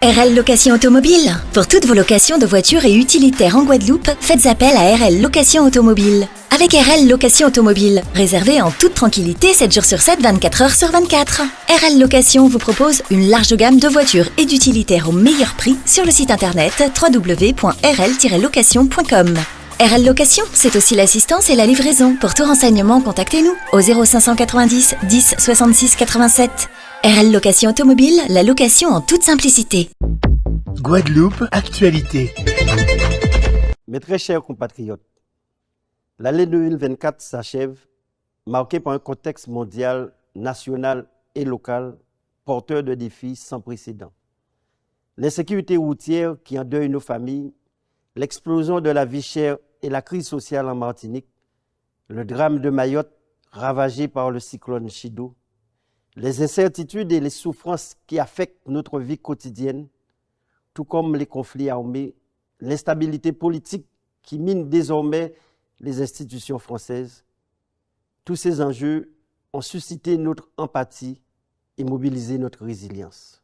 RL Location Automobile. Pour toutes vos locations de voitures et utilitaires en Guadeloupe, faites appel à RL Location Automobile. Avec RL Location Automobile, réservez en toute tranquillité 7 jours sur 7, 24 heures sur 24. RL Location vous propose une large gamme de voitures et d'utilitaires au meilleur prix sur le site internet www.rl-location.com. RL Location, c'est aussi l'assistance et la livraison. Pour tout renseignement, contactez-nous au 0590 10 66 87. RL Location Automobile, la location en toute simplicité. Guadeloupe, actualité. Mes très chers compatriotes, l'année 2024 s'achève, marquée par un contexte mondial, national et local, porteur de défis sans précédent. L'insécurité routière qui endeuille nos familles, l'explosion de la vie chère et la crise sociale en Martinique, le drame de Mayotte ravagé par le cyclone Chido, les incertitudes et les souffrances qui affectent notre vie quotidienne, tout comme les conflits armés, l'instabilité politique qui mine désormais les institutions françaises, tous ces enjeux ont suscité notre empathie et mobilisé notre résilience.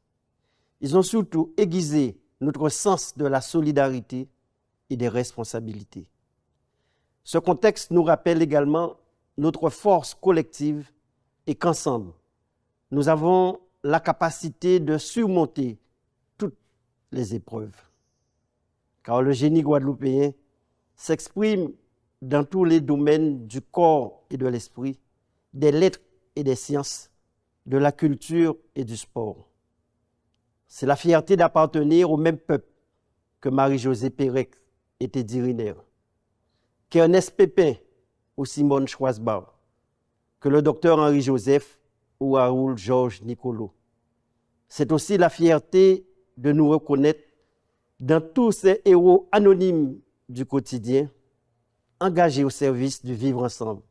Ils ont surtout aiguisé notre sens de la solidarité et des responsabilités. Ce contexte nous rappelle également notre force collective et qu'ensemble, nous avons la capacité de surmonter toutes les épreuves. Car le génie guadeloupéen s'exprime dans tous les domaines du corps et de l'esprit, des lettres et des sciences, de la culture et du sport. C'est la fierté d'appartenir au même peuple que Marie-Josée Pérec et Teddy Riner, qu'Ernest Pépin ou Simone Schwarzbach, que le docteur Henri Joseph ou Raoul Georges Nicolo. C'est aussi la fierté de nous reconnaître dans tous ces héros anonymes du quotidien, engagés au service du vivre ensemble.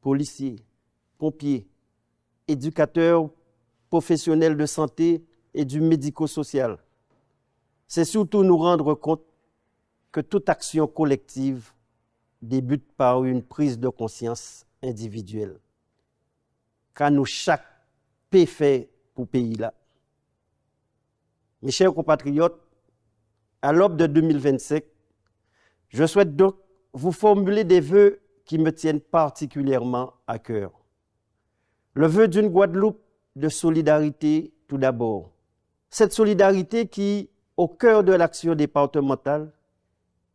Policiers, pompiers, éducateurs, professionnels de santé et du médico-social. C'est surtout nous rendre compte que toute action collective débute par une prise de conscience individuelle. Car nous, chaque paix fait pour pays là. Mes chers compatriotes, à l'aube de 2025, je souhaite donc vous formuler des vœux qui me tiennent particulièrement à cœur. Le vœu d'une Guadeloupe de solidarité tout d'abord. Cette solidarité qui, au cœur de l'action départementale,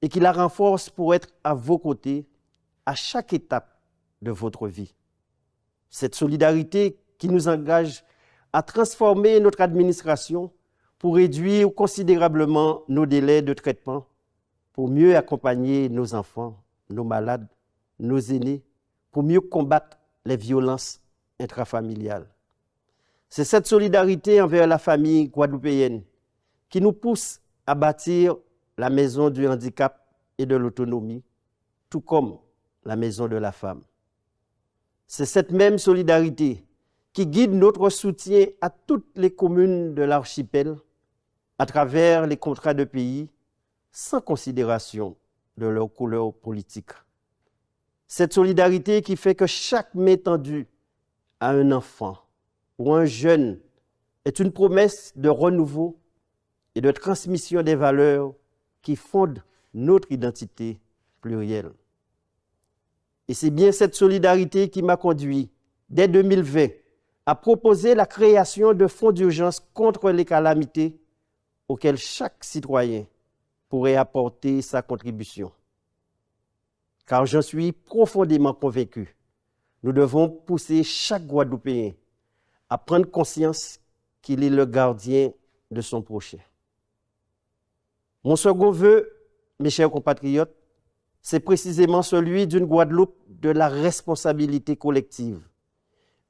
et qui la renforce pour être à vos côtés à chaque étape de votre vie. Cette solidarité qui nous engage à transformer notre administration pour réduire considérablement nos délais de traitement, pour mieux accompagner nos enfants, nos malades, nos aînés, pour mieux combattre les violences intrafamiliales. C'est cette solidarité envers la famille guadeloupéenne qui nous pousse à bâtir la maison du handicap et de l'autonomie, tout comme la maison de la femme. C'est cette même solidarité qui guide notre soutien à toutes les communes de l'archipel à travers les contrats de pays, sans considération de leur couleur politique. Cette solidarité qui fait que chaque main tendue à un enfant ou un jeune est une promesse de renouveau et de transmission des valeurs qui fondent notre identité plurielle. Et c'est bien cette solidarité qui m'a conduit, dès 2020, à proposer la création de fonds d'urgence contre les calamités auxquels chaque citoyen pourrait apporter sa contribution. Car j'en suis profondément convaincu, nous devons pousser chaque Guadeloupéen à prendre conscience qu'il est le gardien de son prochain. Mon second vœu, mes chers compatriotes, c'est précisément celui d'une Guadeloupe de la responsabilité collective,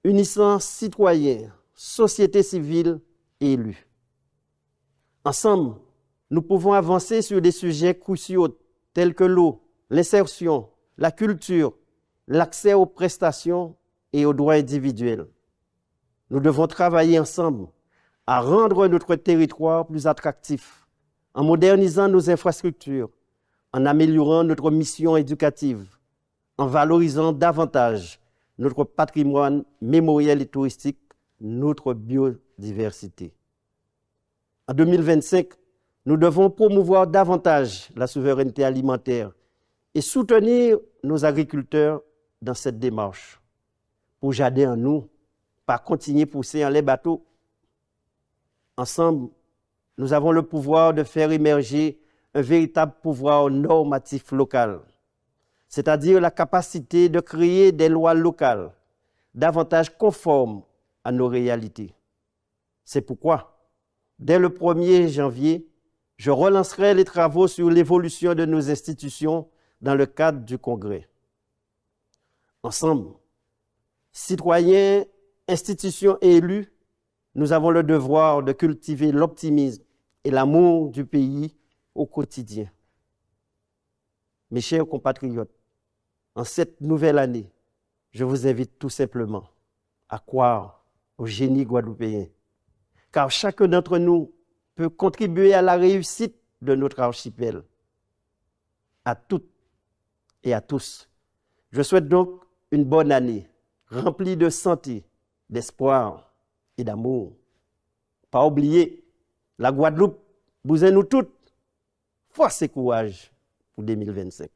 unissant citoyens, société civile et élus. Ensemble, nous pouvons avancer sur des sujets cruciaux tels que l'eau, l'insertion, la culture, l'accès aux prestations et aux droits individuels. Nous devons travailler ensemble à rendre notre territoire plus attractif, en modernisant nos infrastructures, en améliorant notre mission éducative, en valorisant davantage notre patrimoine mémoriel et touristique, notre biodiversité. En 2025, nous devons promouvoir davantage la souveraineté alimentaire et soutenir nos agriculteurs dans cette démarche. Pour jardin en nous, pas continuer pousser en les bateaux. Ensemble, nous avons le pouvoir de faire émerger un véritable pouvoir normatif local, c'est-à-dire la capacité de créer des lois locales davantage conformes à nos réalités. C'est pourquoi, dès le 1er janvier, je relancerai les travaux sur l'évolution de nos institutions dans le cadre du Congrès. Ensemble, citoyens, institutions et élus, nous avons le devoir de cultiver l'optimisme et l'amour du pays au quotidien. Mes chers compatriotes, en cette nouvelle année, je vous invite tout simplement à croire au génie guadeloupéen, car chacun d'entre nous peut contribuer à la réussite de notre archipel. À toutes et à tous, je souhaite donc une bonne année, remplie de santé, d'espoir et d'amour. Pas oublier, la Guadeloupe, vous et nous toutes, force et courage pour 2025.